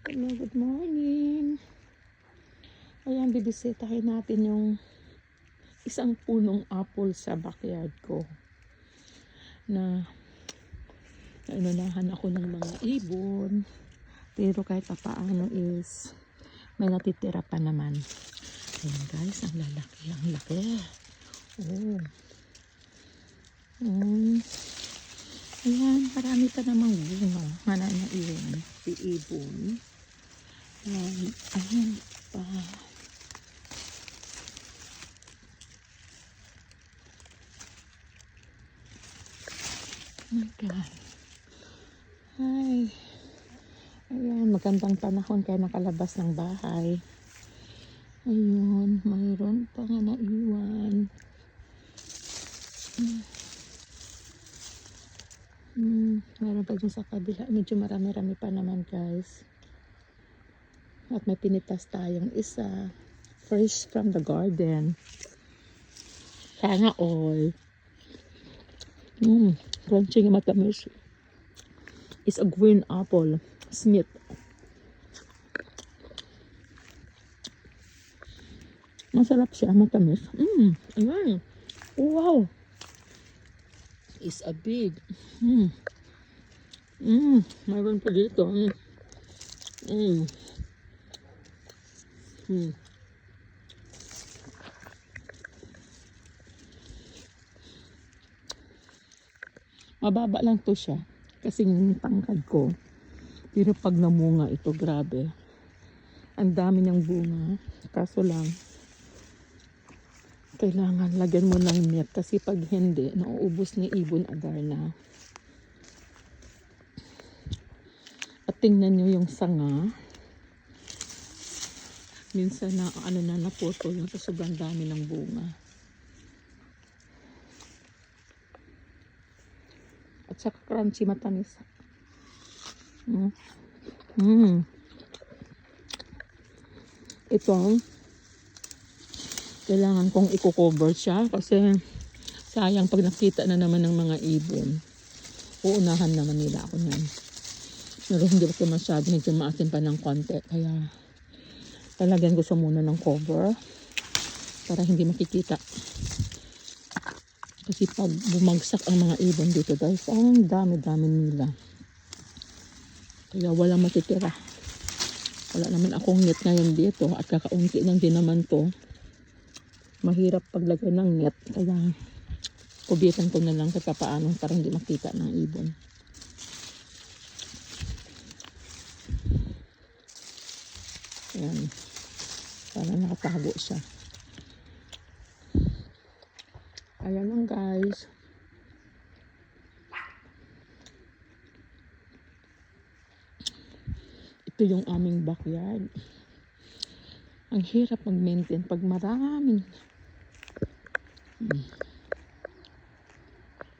Hello, good morning. Ayan, bibisitahin natin yung isang punong apple sa backyard ko na inunahan ako ng mga ibon, pero kahit paano is may natitira pa naman. Ayan guys, ang lalaki, ang laki. Oh. Ayan, marami pa namang bunga. Mana na iyon, si ibon. Ayan pa. Oh my God. Hi. Ayan, magandang panahon kaya nakalabas ng bahay. Ayun, mayroon pa nga naiwan. Meron pa dyan sa kabila. Medyo marami-rami pa naman guys. At may pinitas tayong isa. Fresh from the garden. Sana all. Crunchy yung matamis. It's a green apple. Smith. Masarap siya, matamis. Ayan. Wow. It's a big. Mayroon pa dito. Mababa lang to siya. Kasi yung tangkad ko. Pero pag namunga ito, grabe. Ang dami niyang bunga. Kaso lang, kailangan lagyan mo ng net. Kasi pag hindi, nauubos ni ibon agar na. At tingnan nyo yung sanga. Minsan na naputol na sa sobrang dami ng bunga. At saka crunchy, matamis. Ito, kailangan kong i-cover siya kasi sayang pag nakita na naman ng mga ibon. Uunahan naman nila ako niyan. Pero hindi ko masyado, medyo maasin pa ng konti. Kaya talagyan ko siya muna ng cover para hindi makikita. Kasi pag bumagsak ang mga ibon dito guys, ang dami-dami nila. Kaya walang matitira. Wala naman akong net ngayon dito at kakaunti lang din naman to. Mahirap paglagay ng net. Kaya kubitan ko na lang sa paano para hindi makita ng ibon. Ayan. Para nakatago siya. Ayan lang guys. Ito yung aming backyard. Ang hirap mag-maintain pag maraming